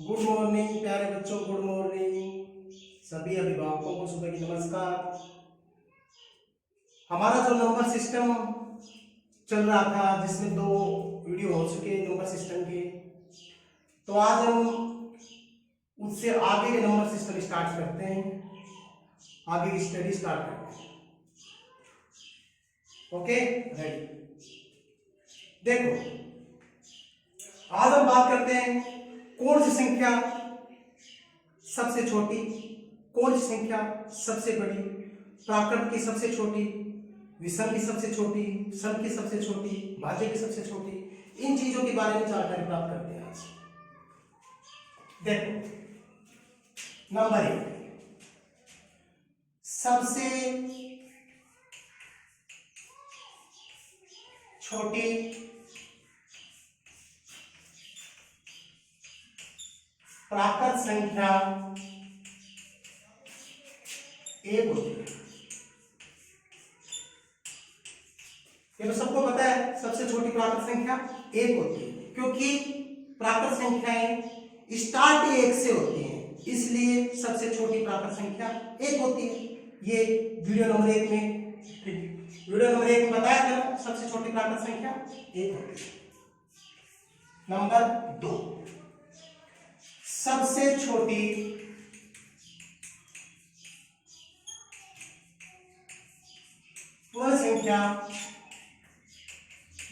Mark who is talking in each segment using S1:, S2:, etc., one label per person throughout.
S1: Good morning प्यारे बच्चों, good morning. सभी अभिभावकों को सुबह की नमस्कार। हमारा जो नंबर सिस्टम चल रहा था, जिसमें 2 वीडियो हो चुके हैं नंबर सिस्टम के, तो आज हम उससे आगे के नंबर सिस्टम स्टार्ट करते हैं, आगे की स्टडी स्टार्ट करते हैं। Okay, ready. देखो, आज हम बात करते हैं कौन सी संख्या सबसे छोटी, कौन सी संख्या सबसे बड़ी, प्राकृत की सबसे छोटी, विषम की सबसे छोटी, सम की सबसे छोटी, भाज्य की सबसे छोटी, इन चीजों के बारे में जानकारी प्राप्त करते हैं आज। देखो, नंबर 1 सबसे छोटी प्राकृत संख्या 1 होती है। ये तो सबको पता है, सबसे छोटी प्राकृत संख्या 1 होती है, क्योंकि प्राकृत संख्याएं स्टार्ट 1 से होती हैं, इसलिए सबसे छोटी प्राकृत संख्या 1 होती है। ये वीडियो नंबर 1 में बताया था, सबसे छोटी प्राकृत संख्या 1 होती है। नंबर 2 सबसे छोटी पूर्ण संख्या,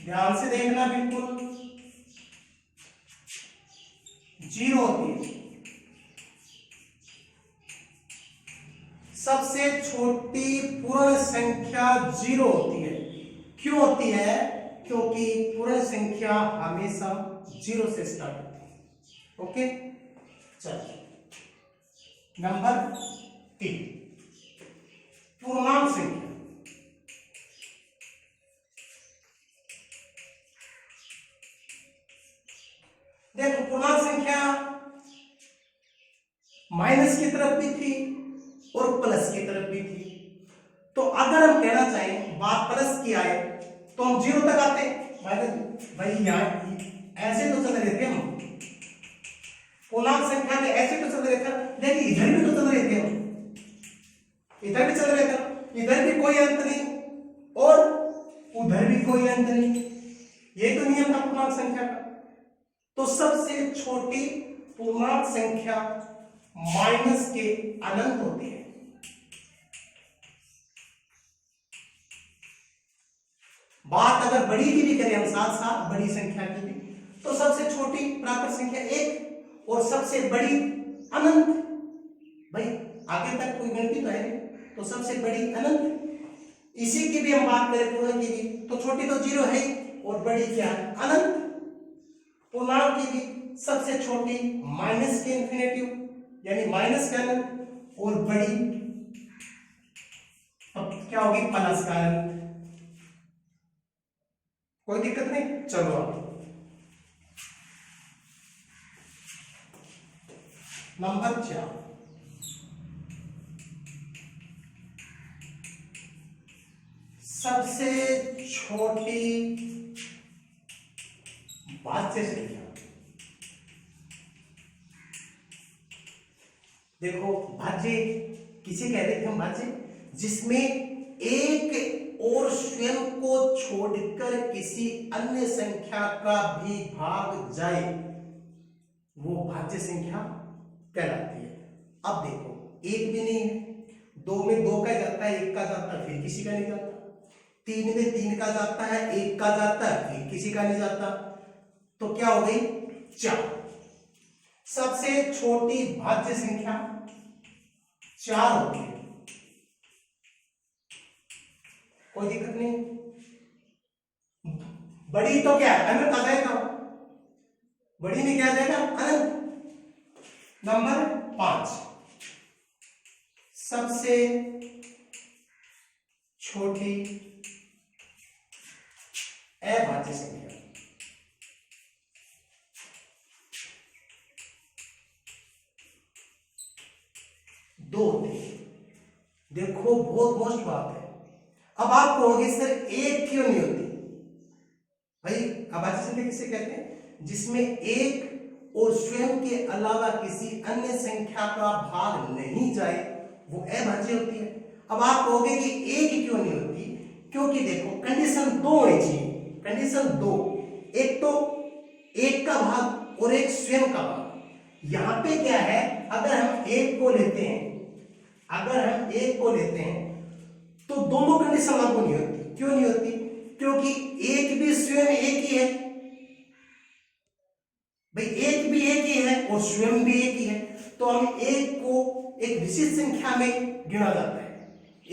S1: ध्यान से देखना, बिल्कुल 0 होती है। सबसे छोटी पूर्ण संख्या 0 होती है। क्यों होती है? क्योंकि पूर्ण संख्या हमेशा 0 से स्टार्ट होती है। ओके, चलिए नंबर 3 पूर्णांक संख्या। देखो, पूर्णांक संख्या माइनस की तरफ भी थी और प्लस की तरफ भी थी। तो अगर हम कहना चाहें बात प्लस की आए तो हम 0 तक आते। भाई यहाँ ऐसे तो चल रहे थे हम, पूर्णांक संख्या में ऐसे तो चल रहे थे, लेकिन इधर भी तो चल रहे थे हम, इधर भी चल रहे थे, इधर भी कोई अंत नहीं और उधर भी कोई अंत नहीं। ये तो नियम था पूर्णांक संख्या का। तो सबसे छोटी पूर्णांक संख्या माइनस के अनंत होती है। बात अगर बड़ी की भी करें हम, साथ साथ बड़ी संख्या की भी, तो सबसे छोटी प्राकृत संख्या 1 और सबसे बड़ी अनंत। भाई आगे तक कोई गिनती तो है, तो सबसे बड़ी अनंत। इसी की भी हम बात करें पूर्ण की भी, तो छोटी तो 0 है और बड़ी क्या? अनंत। पूर्णांक की भी सबसे छोटी माइनस के इंफिनिटिव यानी माइनस का अनंत, और बड़ी अब क्या होगी? प्लस का अनंत। कोई दिक्कत नहीं, चलो अब नंबर 4 सबसे छोटी भाज्य संख्या। देखो, भाज्य किसे कहते थे हम? भाज्य जिसमें एक और स्वयं को छोड़कर किसी अन्य संख्या का भी भाग जाए, वो भाज्य संख्या कहलाती है। अब देखो, 1 भी नहीं है, 2 में 2 का जाता है, 1 का जाता है, फिर किसी का नहीं जाता। 3 में 3 का जाता है, 1 का जाता है, फिर किसी का नहीं जाता। तो क्या हो गई? 4। सबसे छोटी भाज्य संख्या 4 होती है। कोई दिक्कत नहीं। बड़ी तो क्या है? अनंत आ जाएगा। बड़ी में क्या आ जाएगा? अनंत। नंबर 5 सबसे छोटी अभाज्य संख्या। दो होते हैं। देखो, बहुत मोस्ट बात है। अब आप कहोगे सर 1 क्यों नहीं होती? भाई अभाज्य संख्या किसे कहते हैं? जिसमें एक और स्वयं के अलावा किसी अन्य संख्या का भाग नहीं जाए वो अभाज्य होती है। अब आप कहोगे कि एक क्यों नहीं होती, क्योंकि देखो कंडीशन दो होनी चाहिए। कंडीशन दो, एक तो एक का भाग और एक स्वयं का भाग। यहां पे क्या है, अगर हम एक को लेते हैं, अगर हम एक को लेते हैं तो दोनों कंडीशन लागू नहीं होती। क्यों नहीं होती, क्योंकि एक भी स्वयं एक ही है भाई, एक भी एक ही है और स्वयं भी एक ही है। तो हम एक को एक विशिष्ट संख्या में गिना जाता है,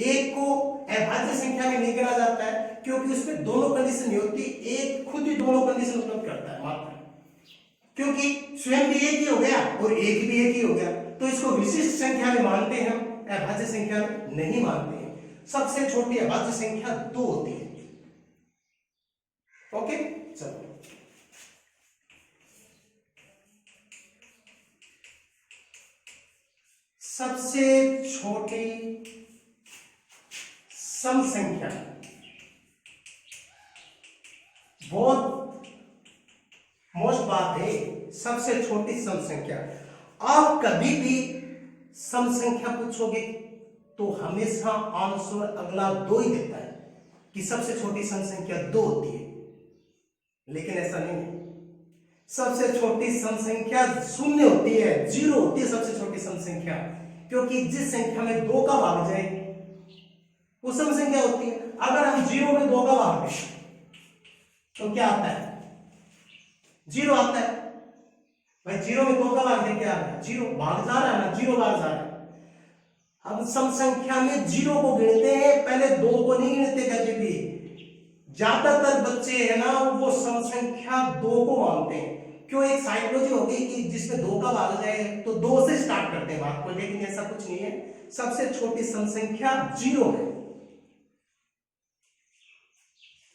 S1: एक को अभाज्य संख्या में नहीं गिना जाता है, क्योंकि उसमें दोनों कंडीशन नहीं होती। एक खुद ही दोनों कंडीशन उपलब्ध करता है मात्र, क्योंकि स्वयं भी एक ही हो गया और एक भी एक ही हो गया, तो इसको विशिष्ट संख्या में मानते हैं हम, अभाज्य संख्या में नहीं मानते हैं। सबसे छोटी अभाज्य संख्या 2 होती है। ओके, चलो सबसे छोटी सम संख्या, बहुत मोस्ट बात है, सबसे छोटी सम संख्या। आप कभी भी सम संख्या पूछोगे तो हमेशा आंसर अगला 2 ही देता है कि सबसे छोटी सम संख्या 2 होती है, लेकिन ऐसा नहीं है। सबसे छोटी सम संख्या 0 होती है, 0 होती है सबसे छोटी सम संख्या, क्योंकि जिस संख्या में 2 का भाग जाए वो सम संख्या होती है। अगर हम 0 में 2 का भाग दें तो क्या आता है, 0 आता है भाई। 0 में 2 का भाग दे क्या आता है, 0 भाग जा रहा है ना, 0 भाग जा रहा है। हम सम संख्या में 0 को गिनते हैं, पहले 2 को नहीं गिनते कभी भी। ज्यादातर बच्चे है ना वो सम संख्या 2 को मानते हैं। क्यों, एक साइकोलॉजी हो गई कि जिसमें 2 का भाग जाए तो 2 से स्टार्ट करते हैं बात को, लेकिन ऐसा कुछ नहीं है। सबसे छोटी सम संख्या 0 है।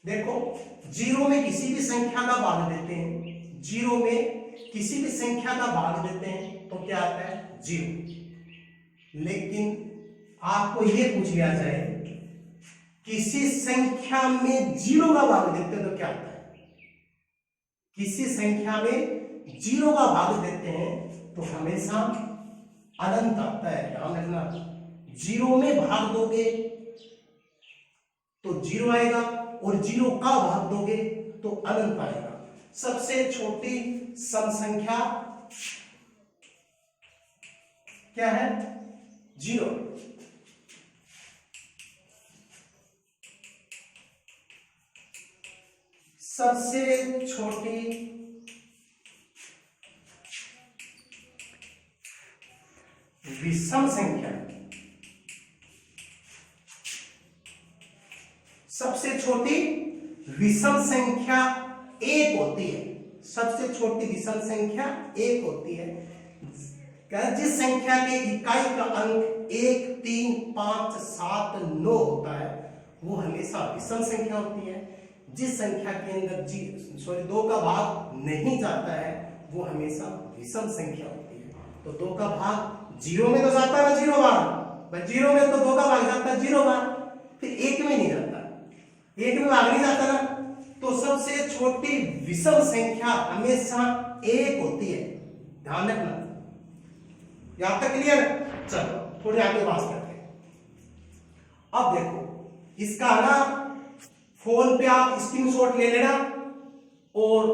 S1: देखो 0 में किसी भी संख्या का भाग देते हैं, 0 में किसी भी संख्या का भाग देते हैं तो क्या आता है, 0। लेकिन आपको यह पूछ लिया जाए किसी संख्या में 0 का भाग देते हैं तो क्या आता है, किसी संख्या में 0 का भाग देते हैं तो हमेशा अनंत आता है। ध्यान रखना, 0 में भाग दोगे तो 0 आएगा और 0 का भाग दोगे तो अनंत आएगा। सबसे छोटी सम संख्या क्या है, 0। सबसे छोटी विषम संख्या, सबसे छोटी विषम संख्या 1 होती है। सबसे छोटी विषम संख्या 1 होती है। जिस संख्या के इकाई का अंक 1, 3, 5, 7, 9 होता है वो हमेशा विषम संख्या होती है। जिस संख्या के अंदर 2 का भाग नहीं जाता है वो हमेशा विषम संख्या होती है। तो 2 का भाग 0 में तो जाता है ना, 0 भाग, 0 में तो 2 का भाग जाता है 0 भाग, फिर 1 में नहीं जाता, 1 में भाग नहीं जाता ना। तो सबसे छोटी विषम संख्या हमेशा 1 होती है। ध्यान रखना, यहां तक क्लियर। चलो थोड़ी आगे बात करते हैं। अब देखो इसका ना फोन पे आप स्क्रीनशॉट ले लेना और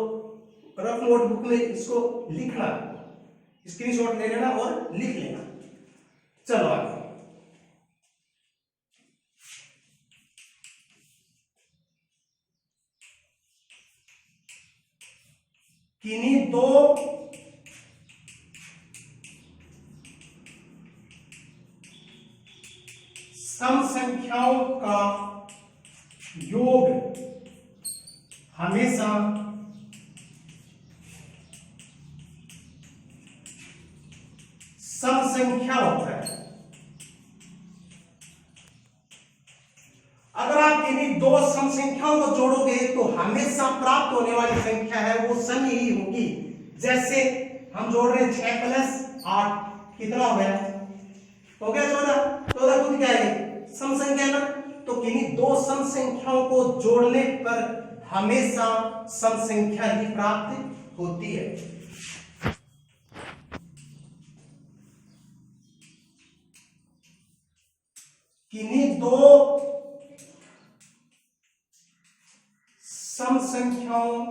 S1: रफ नोटबुक में इसको लिखना, स्क्रीनशॉट ले लेना और लिख लेना। चलो आगे। किन्हीं 2 सम संख्याओं का योग हमेशा सम संख्या होता है। अगर आप इन्हीं 2 सम संख्याओं को जोड़ोगे तो हमेशा प्राप्त होने वाली संख्या है वो सम ही होगी। जैसे हम जोड़ रहे हैं 6 + 8 कितना हो गया, 14। 14 खुद क्या है, सम संख्या ना। तो किन्हीं 2 सम संख्याओं को जोड़ने पर हमेशा सम संख्या ही प्राप्त होती है। किन्हीं दो सम संख्याओं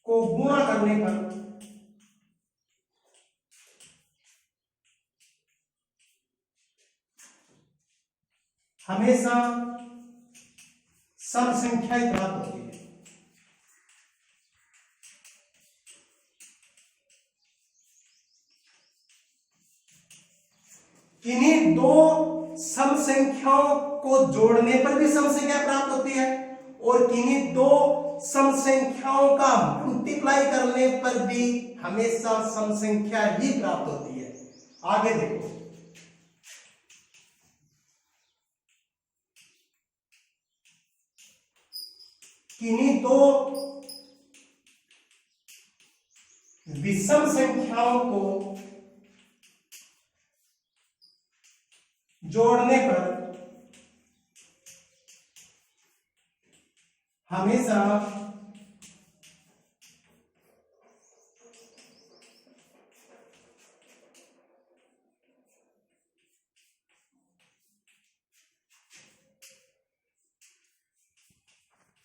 S1: को गुणा करने पर हमेशा सम संख्याएं प्राप्त होती है। किन्हीं दो सम संख्याओं को जोड़ने पर भी सम संख्या प्राप्त होती है और किन्हीं दो सम संख्याओं का मल्टीप्लाई करने पर भी हमेशा सम संख्या ही प्राप्त होती है। आगे देखो, किन्हीं दो विषम संख्याओं को जोड़ने पर हमेशा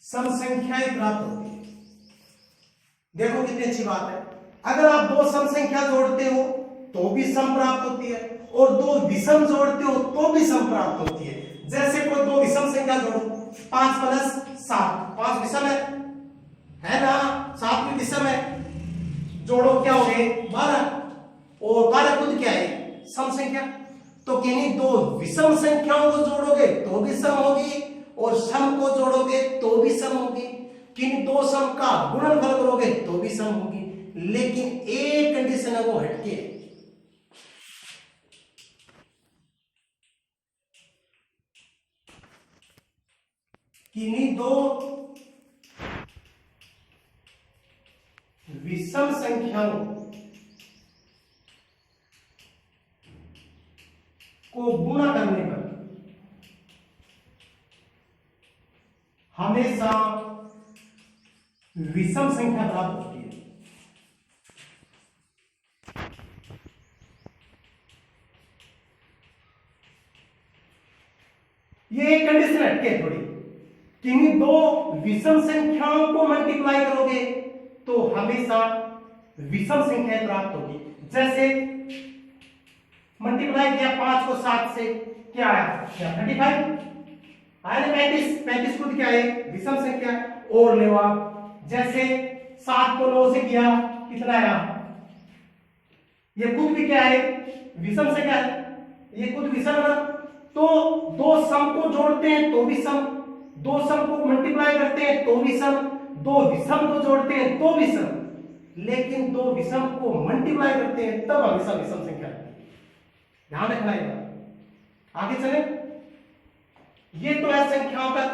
S1: सम संख्याएं प्राप्त होती है। देखो कितनी अच्छी बात है, अगर आप दो सम संख्या जोड़ते हो तो भी सम प्राप्त होती है और दो विषम जोड़ते हो तो भी सम प्राप्त होती है। जैसे कोई दो विषम संख्या जोड़ो, 5 + 7, 5 विषम है ना, 7 भी विषम है, जोड़ो क्या हो गए 12 और 12 खुद क्या है सम संख्या। तो किन्हीं दो विषम संख्याओं को जोड़ोगे तो भी सम होगी और सम को जोड़ोगे तो भी सम होगी। किन्हीं दो सम का गुणनफल करोगे तो भी सम होगी, लेकिन एक कंडीशन है वो हटके है। किन्हीं दो विषम संख्याओं को गुणा करने पर हमेशा विषम संख्या प्राप्त होती है। ये एक कंडीशन हटके थोड़ी, किन्हीं दो विषम संख्याओं को मल्टीप्लाई करोगे तो हमेशा विषम संख्या प्राप्त होगी। जैसे मल्टीप्लाई किया 5 को 7 से, क्या आया 35 आया, 35 खुद क्या है विषम संख्या। और ले आप, जैसे 7 को 9 से किया कितना आया, ये खुद भी क्या है विषम संख्या है, ये खुद विषम है। तो दो सम को जोड़ते हैं तो भी सम, दो सम को मल्टीप्लाई करते हैं तो भी सम, दो विषम को जोड़ते हैं तो भी सम, लेकिन दो विषम को मल्टीप्लाई करते हैं तब हमेशा विषम संख्या है। ध्यान रखना है। आगे चले, ये तो है संख्याओं का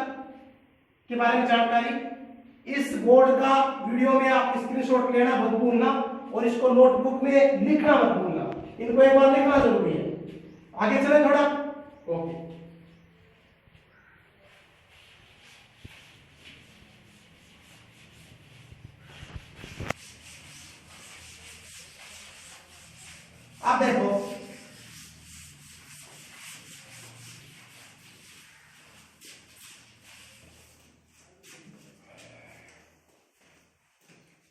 S1: के बारे में जानकारी। इस बोर्ड का वीडियो में आप स्क्रीनशॉट लेना मत भूलना और इसको नोटबुक में लिखना मत भूलना, इनको एक बार लिखना जरूरी है। आगे चले थोड़ा, ओके। अब देखो,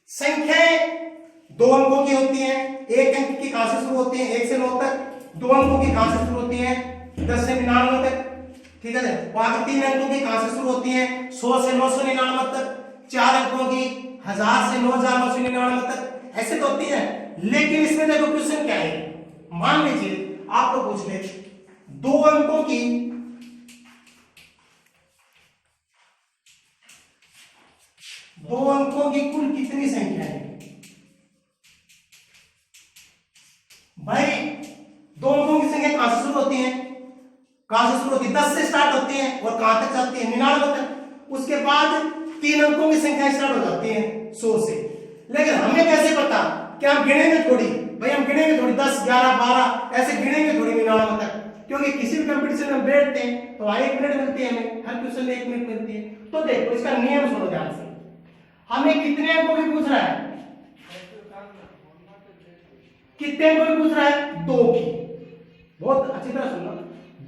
S1: संख्याएं दो अंकों की होती हैं, एक अंक की कहां से शुरू होती है 1 से 9 तक, दो अंकों की कहां से शुरू होती है 10 से 99 तक, ठीक है। बाकी 3 अंकों की कहां से शुरू होती है 100 से 999 तक, 4 अंकों की 1000 से 9999 तक, ऐसे तो होती है। लेकिन इसमें देखो क्वेश्चन क्या है, मान लीजिए आपको पूछ ले दो अंकों की कुल कितनी संख्या है। भाई दो अंकों की संख्या कहां से शुरू होती है, कहां से शुरू होती है 10 से स्टार्ट होती है और कहां तक जाती है 99 तक। उसके बाद 3 अंकों की संख्या स्टार्ट हो जाती है 100 से। लेकिन हमें कैसे पता कि हम गिनेंगे थोड़ी, भाई हम गिनेंगे थोड़ी 10 11 12 ऐसे गिनेंगे थोड़ी 99 तक, क्योंकि किसी भी कंपटीशन में बैठते हैं तो 1 मिनट मिलती है, हमें हर क्वेश्चन में 1 मिनट मिलती है। तो देखो इसका नियम सुनो ध्यान से, हमें कितने अंकों की पूछ रहा है, कितने अंकों की पूछ रहा है 2 की। बहुत अच्छी तरह सुनना,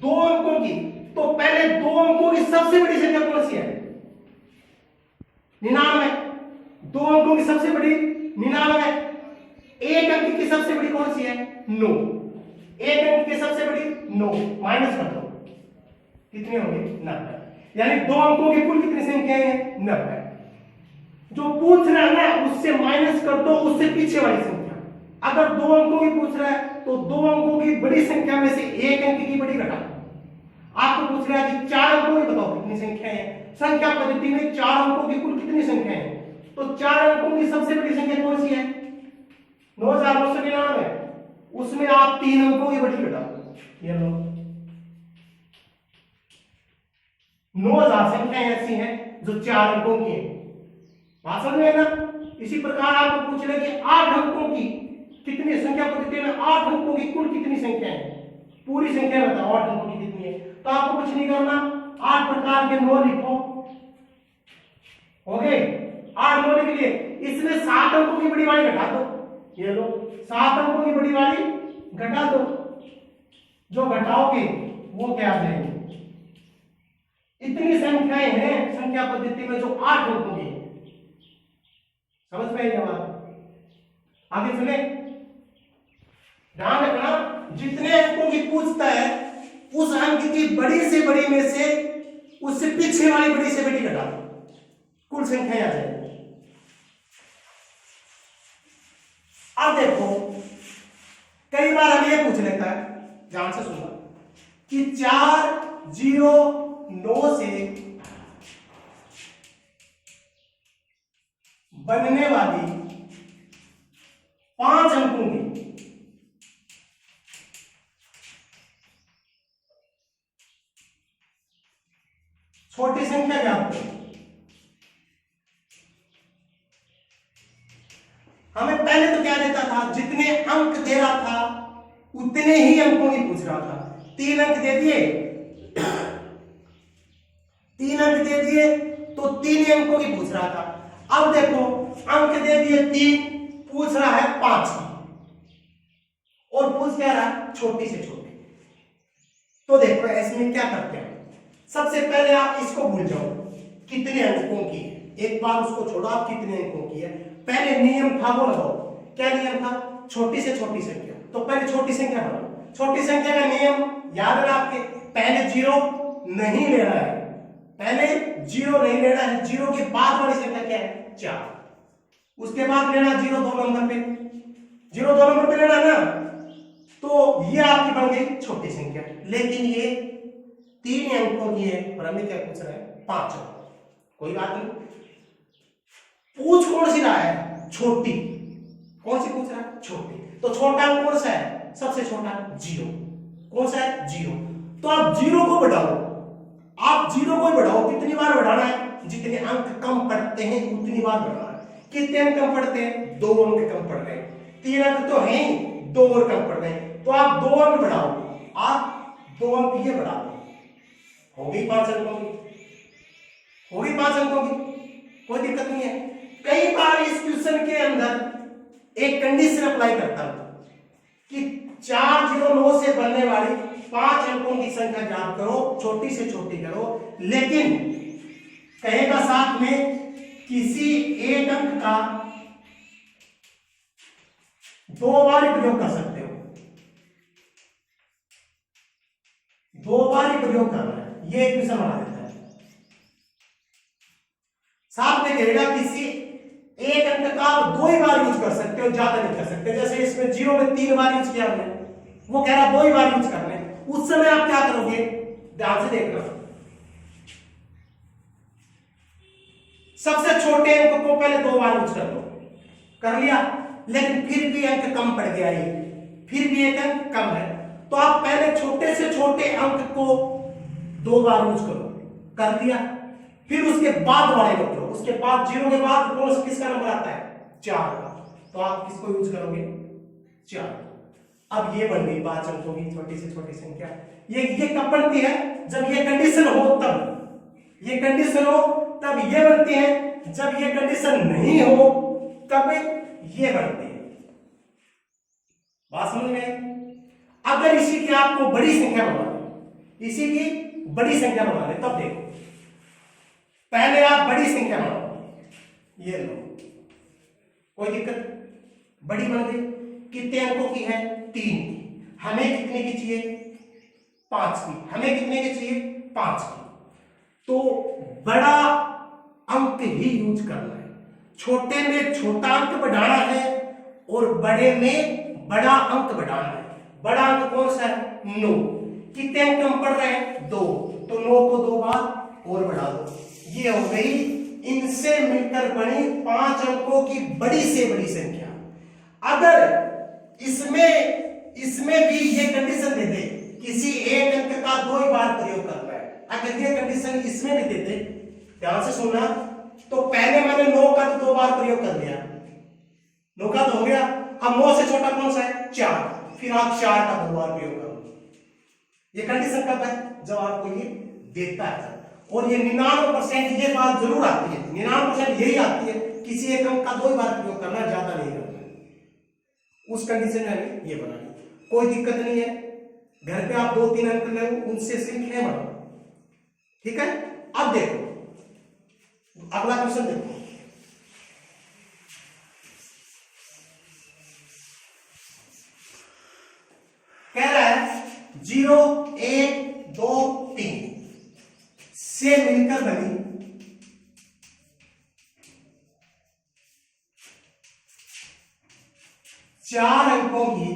S1: 2 अंकों की, तो पहले 2 अंकों की सबसे बड़ी संख्या कौन सी है? 99। 2 अंकों की सबसे बड़ी 99। 1 अंक की सबसे बड़ी कौन सी है? 9। 1 अंक की सबसे बड़ी 9, माइनस कर दो, कितनी होगी? 90। यानी 2 अंकों की कुल कितनी संख्याएं हैं? 90। जो पूछ रहा है ना उससे माइनस कर दो उससे पीछे वाली संख्या। अगर 2 अंकों की पूछ रहा है तो 2 अंकों की बड़ी संख्या में से 1 अंक की बड़ी घटा। आपको पूछ रहा है कि 4 अंकों की बताओ कितनी संख्याएं हैं। संख्या पद्धति में 4 अंकों की कुल कितनी संख्याएं हैं? तो 4 अंकों की सबसे बड़ी संख्या कौन सी है? 9999। उसमें आप 3 अंकों की बड़ी घटा दो, ये लो। 9000 संख्याएं ऐसी हैं जो 4 अंकों की है। बात समझ में ना? इसी प्रकार आपको पूछ ले कि 8 अंकों की कितनी संख्या पद्धति में 8 अंकों की कुल कितनी संख्या है? पूरी संख्या बताओ 8 अंकों की कितनी है। तो आपको कुछ नहीं करना, 8 प्रकार के 9 लिखो, हो गए 8 9 लिख लिए। इसमें 7 अंकों की बड़ी वाली घटा दो, ये लो 7 अंकों की बड़ी वाली घटा दो। जो घटाओगे वो क्या आ जाएंगे? इतनी संख्याएं हैं संख्या पद्धति में जो 8 अंकों की। समझ में आई बात? आगे सुने, ध्यान रखना, जितने अंकों की पूछता है उस अंक की बड़ी से बड़ी में से उससे पीछे वाली बड़ी से बड़ी घटा दो, कुल संख्या आ जाएगी। अब देखो कई बार हमें यह पूछ लेता है, ध्यान से सुनना, कि 409 से बनने वाली 5 अंकों की छोटी संख्या ज्ञात करो। हमें पहले तो क्या देता था? जितने अंक दे रहा था उतने ही अंकों की पूछ रहा था। 3 अंक दे दिए, 3 अंक दे दिए तो 3 ही अंकों की पूछ रहा था। अब देखो अंक दे दिए 3, पूछ रहा है 5 की, और पूछ क्या रहा है? छोटी से छोटी। तो देखो इसमें क्या करते हैं, सबसे पहले आप इसको भूल जाओ कितने अंकों की है, एक बार उसको छोड़ो, आप कितने अंकों की है। पहले नियम था वो लगाओ, क्या नियम था? छोटी से छोटी संख्या। तो पहले छोटी संख्या बनाओ। छोटी संख्या का नियम याद है आपके, पहले 0 नहीं लेना है, पहले 0 नहीं लेना है। 0 के बाद वाली संख्या क्या है? 4। उसके बाद लेना 0 2 नंबर पे, 0 2 नंबर पे लेना ना, तो ये आपकी बन गई छोटी संख्या। लेकिन ये 3 अंकों की है और हमें क्या पूछ रहा है? 5 अंक। कोई बात नहीं, पूछ कौन सी रहा है? छोटी। कौन सी पूछ रहा है? छोटी। तो छोटा अंक कौन सा है? सबसे छोटा 0। कौन सा है? 0। तो आप 0 को बढ़ाओ, आप 0 को बढ़ाओ। कितनी बार बढ़ाना है? जितने अंक कम पड़ते हैं उतनी बार बढ़ाना है। कितने अंक कम पड़ते हैं? 2 अंक कम पड़ रहे हैं। 3 अंक तो है ही, 2 और कम पड़ रहे हैं, तो आप 2 अंक बढ़ाओ, आप 2 अंक ये बढ़ा दो, हो गई 5 अंकों की, हो गई 5 अंकों की, कोई दिक्कत नहीं है। कई बार इस क्वेश्चन के अंदर एक कंडीशन अप्लाई करता हूं कि 409 से बनने वाली 5 अंकों की संख्या ज्ञात करो, छोटी से छोटी करो, लेकिन कहेगा साथ में किसी एक अंक का 2 बार प्रयोग कर सकते हो, 2 बार प्रयोग करना है, ये क्वेश्चन बना देता है। साथ में कहेगा किसी एक अंक का 2 ही बार यूज कर सकते हो, ज्यादा नहीं कर सकते। जैसे इसमें 0 में 3 बार यूज किया हमने, वो कह रहा 2 ही बार यूज करने। उस समय आप क्या करोगे? ध्यान से देखना, सबसे छोटे अंक को पहले 2 बार यूज कर लो, कर लिया, लेकिन फिर भी अंक कम पड़ गया, ये फिर भी एक अंक कम है, तो आप पहले छोटे से छोटे अंक को 2 बार यूज करो, कर दिया, फिर उसके बाद वाले को करो। उसके बाद 0 के बाद कौन सा किसका नंबर आता है? 4 का, तो आप किसको यूज करोगे? 4। अब ये बन गई 5 अंकों की छोटी से छोटी संख्या। ये कब बनती है? जब ये कंडीशन हो तब, ये कंडीशन हो तब ये बनती है, जब ये कंडीशन नहीं हो तब ये बनती है। बात समझ में? अगर इसी की आपको बड़ी संख्या बनानी, इसी की बड़ी संख्या बनानी, तब देखो पहले आप बड़ी संख्या बनाओ, ये लो, कोई दिक्कत, बड़ी बन गई, कितने अंकों की है, 3 की, हमें कितने की चाहिए, 5 की, हमें कितने की चाहिए, 5 की। तो बड़ा अंक ही यूज करना है, छोटे में छोटा अंक बढ़ाना है और बड़े में बड़ा अंक बढ़ाना है। बड़ा अंक कौन सा है, 9, कितने अंक हम पढ़ रहे हैं, 2, तो 9 को 2 बार और बढ़ा दो, ये हो गई इनसे मिलकर बनी 5 अंकों की बड़ी से बड़ी संख्या। अगर इसमें भी ये कंडीशन दे दे, किसी एक अंक का 2 ही बार प्रयोग करना है, अगर ये कंडीशन इसमें भी दे दे, ध्यान से सुनना, तो पहले मैंने 9 का 2 बार प्रयोग कर लिया, 9 का तो हो गया, अब 9 से छोटा कौन सा है, 4, फिर आप 4 का 2 बार प्रयोग करो। ये कंडीशन कब है, जब आपको ये देता है। और ये 99% ये बात जरूर आती है, 99% यही आती है, किसी एक अंक का 2 ही बार प्रयोग करना, ज्यादा नहीं करना। उस कंडीशन में ये बनानी, कोई दिक्कत नहीं है, घर पे आप 2-3 अंक ले उनसे संख्या बनाओ, ठीक है। अब देखो अगला क्वेश्चन देखो, कह रहा है 0 1 2 3 से मिलकर बनी 4 अंकों की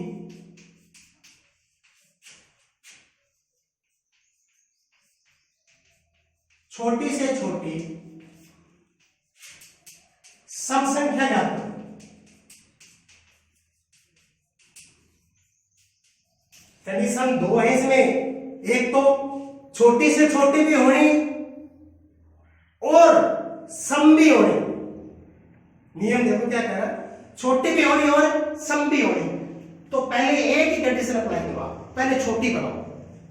S1: छोटी से छोटी सम संख्या ज्ञात करो। कंडीशन 2 है इसमें, एक तो छोटी से छोटी भी होनी और सम भी होनी। नियम देखो क्या कह रहा है, छोटी भी होनी और सम भी होनी। तो पहले एक ही कंडीशन अप्लाई करो, पहले छोटी बनाओ,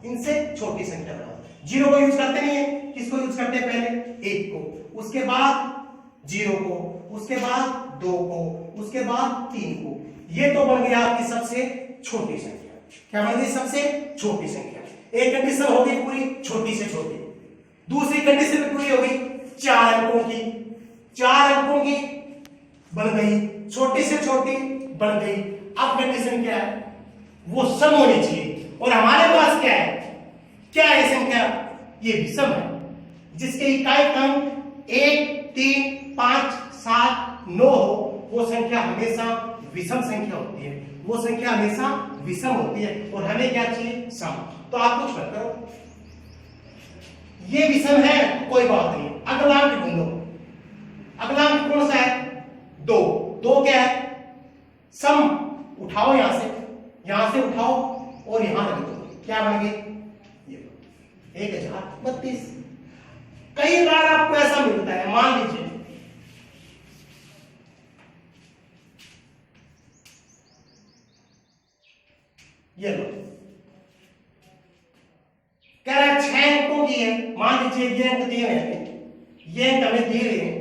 S1: इनसे छोटी संख्या बनाओ। 0 को यूज करते नहीं है, किसको यूज करते हैं, पहले 1 को, उसके बाद 0 को, उसके बाद 2 को, उसके बाद 3 को। ये तो बन गई आपकी सबसे छोटी संख्या। क्या बन गई, सबसे छोटी संख्या। एक कंडीशन हो गई पूरी, छोटी से छोटी। दूसरी कंडीशन भी पूरी हो गई, 4 अंकों की, 4 अंकों की बन गई, छोटी से छोटी बन गई। अब कंडीशन क्या है, वो सम होनी चाहिए। और हमारे पास क्या है, क्या है संख्या, ये विषम है, जिसके इकाई अंक 1 3 5 7 9 हो, वो संख्या हमेशा विषम संख्या होती है, वो संख्या हमेशा विषम होती है। और हमें क्या चाहिए, सम। तो आप कुछ मत करो, ये विषम है कोई बात नहीं, अगला अंक ढूंढो। अगला अंक कौन सा है, 2। 2 क्या है, सम। उठाओ, यहां से उठाओ और यहां रख दो, क्या बन गए, 1032। कई बार आपको ऐसा मिलता है, मान लीजिए ये लो, कह रहा है 6 अंकों की है, मान लीजिए ये अंक दिए हुए हैं, ये अंक हमें दिए हुए हैं,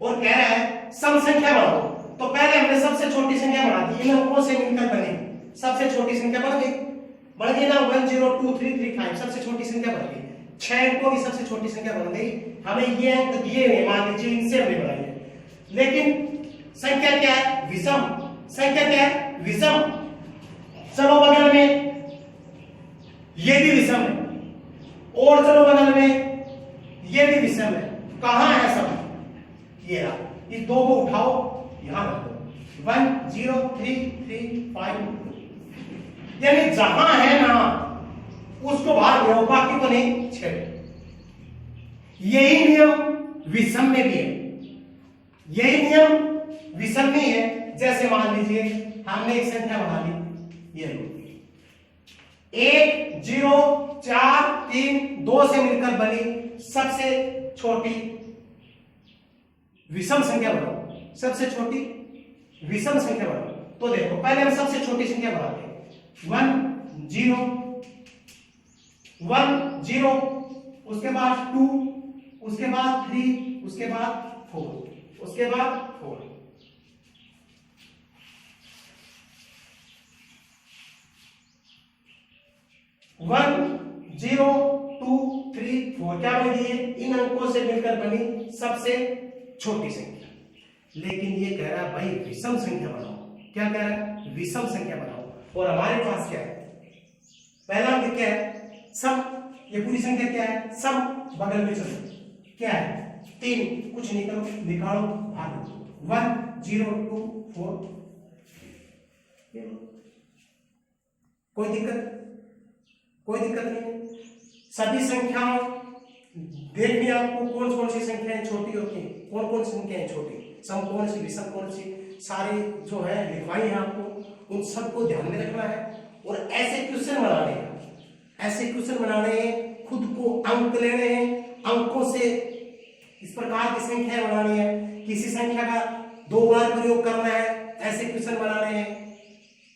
S1: और कह रहा है सम संख्या बनाओ। तो पहले हमने सबसे छोटी संख्या बना दी, इन अंकों से मिलकर बनी सबसे छोटी संख्या बन गई ना, 1 0 2 3 3 5 सबसे छोटी संख्या बन गई। 6 अंकों की सबसे छोटी संख्या बन गई। हमें ये अंक दिए हुए, मान लीजिए इनसे हमने बनाई है, लेकिन संख्या क्या है, विषम। संख्या क्या है, विषम। चलो बगल में ये भी विषम है, और चलो बगल में ये भी विषम है। कहां है सम, ये रहा। इस 2 को उठाओ, यहां रख दो, 1 0 3 3 5 2, यानी जहां है ना उसको बाहर ले आओ, बाकी को नहीं छेड़ो। यही नियम विषम में भी है, यही नियम विषम में है। जैसे मान लीजिए हमने एक संख्या बना ली, ये लो, 1 0 4 3 2 से मिलकर बनी सबसे छोटी विषम संख्या बनाओ, सबसे छोटी विषम संख्या बनाओ। तो देखो पहले हम सबसे छोटी संख्या बनाते हैं, 1 0 1 0, उसके बाद 2, उसके बाद 3, उसके बाद 4, उसके बाद 4। 1 0 2 3 4 क्या बनी है? इन अंकों से मिलकर बनी सबसे छोटी संख्या। लेकिन ये कह रहा है भाई विषम संख्या बनाओ। क्या कह रहा है? विषम संख्या बनाओ। और हमारे पास क्या है? पहला अंक क्या है? सम। ये पूरी संख्या क्या है? सम। बगल में चलो क्या है? 3। कुछ नहीं करो, निकालो, भागो। 1 0 2 4। कोई दिक्कत? कोई दिक्कत नहीं है। सभी संख्याओं देखनी आपको कौन कौन सी संख्याएं छोटी होती हैं, कौन कौन सी संख्याएं छोटी, सम कौन सी, विषम कौन सी, सारी जो है लिखवाई है आपको, उन सबको ध्यान में रखना है। और ऐसे क्वेश्चन बनाने हैं, ऐसे क्वेश्चन बनाने हैं, खुद को अंक लेने हैं, अंकों से इस प्रकार की संख्याएं बनानी है, किसी संख्या का 2 बार प्रयोग करना है, ऐसे क्वेश्चन बनाने हैं।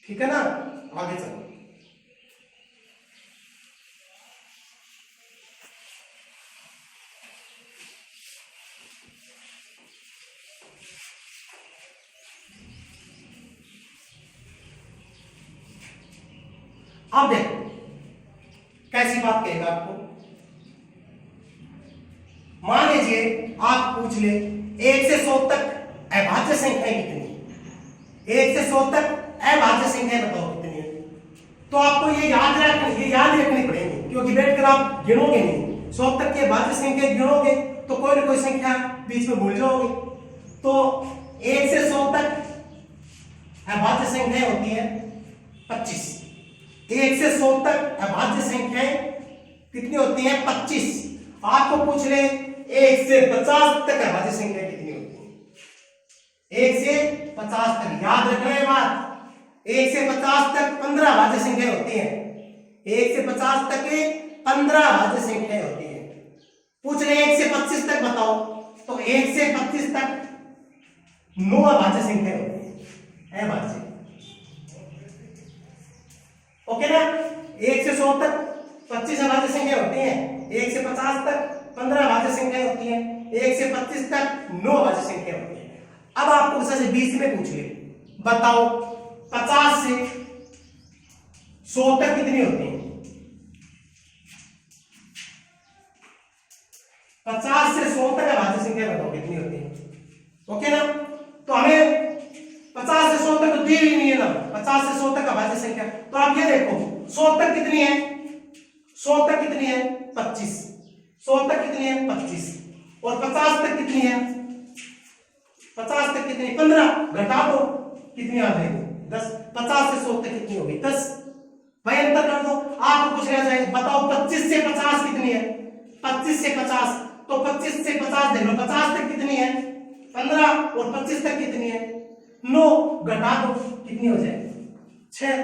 S1: ठीक है ना? आगे चलो। अब देखो कैसी बात कहेगा आपको। मान लीजिए आप पूछ ले 1 से 100 तक अभाज्य संख्याएं कितनी? 1 से 100 तक अभाज्य संख्याएं बताओ कितनी है? तो आपको ये याद रखनी पड़ेगी, क्योंकि बैठकर आप गिनोगे नहीं। 100 तक के अभाज्य संख्या गिनोगे तो कोई ना कोई संख्या बीच में भूल जाओगे। तो 1 से 100 तक अभाज्य संख्याएं होती है 25। 1 से 100 तक अभाज्य संख्याएं कितनी होती है? 25। आपको पूछ ले 1 से 50 तक अभाज्य संख्या कितनी होती है? 1 से 50 तक, याद रखना है बात। 1 से 50 तक 15 अभाज्य संख्या होती है। 1 से 50 तक 15 अभाज्य संख्या होती है। पूछ ले 1 से 25 तक बताओ, तो 1 से 25 तक 9 अभाज्य संख्या होती है, अभाज्य। ओके ना? 1 से 100 तक 25 अभाज्य संख्या होती हैं, 1 से 50 तक 15 अभाज्य संख्या होती हैं, 1 से 25 तक 9 अभाज्य संख्या होती है। अब आपको जैसे 20 में पूछ ले, बताओ 50 से 100 तक कितनी होती है? 50 से 100 तक अभाज्य संख्या बताओ कितनी होती है? ओके ना? तो हमें 50 से 100 तक तो दी ही नहीं है ना, 50 से 100 तक अभाज्य संख्या। तो आप ये देखो 100 तक कितनी है? 100 तक कितनी है? 25। 100 तक कितनी है? 25। और 50 तक कितनी है? 50 तक कितनी? 15। घटा दो, कितनी आ जाएगी? 10। 50 से 100 तक कितनी होगी? 10। भाई अंतर कर दो। आपको कुछ रह जाएगा, बताओ 25 से 50 कितनी है? 25 से 50, तो 25 से 50 देख लो, 50 तक कितनी है? 15। और 25 तक कितनी है? 9। घटा दो, कितनी हो जाएगी? 6।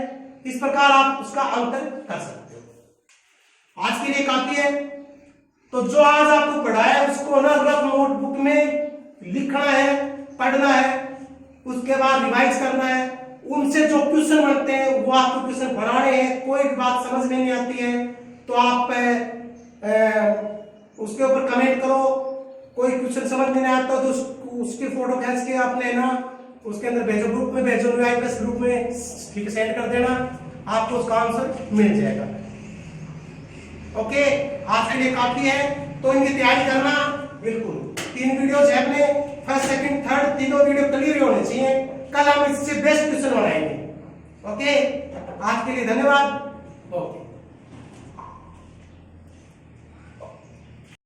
S1: इस प्रकार आप उसका अंतर कर सकते हो। आज के लिए काफी है। तो जो आज आपको पढ़ाया उसको ना रफ नोटबुक में लिखना है, पढ़ना है, उसके बाद रिवाइज करना है। उनसे जो क्वेश्चन बनते हैं वो आपको क्वेश्चन बनाने हैं। कोई बात समझ में नहीं आती है तो आप उसके ऊपर कमेंट करो। कोई क्वेश्चन समझ में नहीं आता तो उसकी फोटो खींच के आपने ना उसके अंदर भेजो, ग्रुप में भेजो, ग्रुप में ठीक है सेंड कर देना, आपको उसका आंसर मिल जाएगा। ओके, आज के लिए काफी है। तो इनकी तैयारी करना बिल्कुल। 3 वीडियोज है अपने, फर्स्ट सेकंड थर्ड, तीनों वीडियो क्लियर होने चाहिए। कल हम इससे बेस्ट क्वेश्चन बनाएंगे। ओके, आज के लिए धन्यवाद। ओके।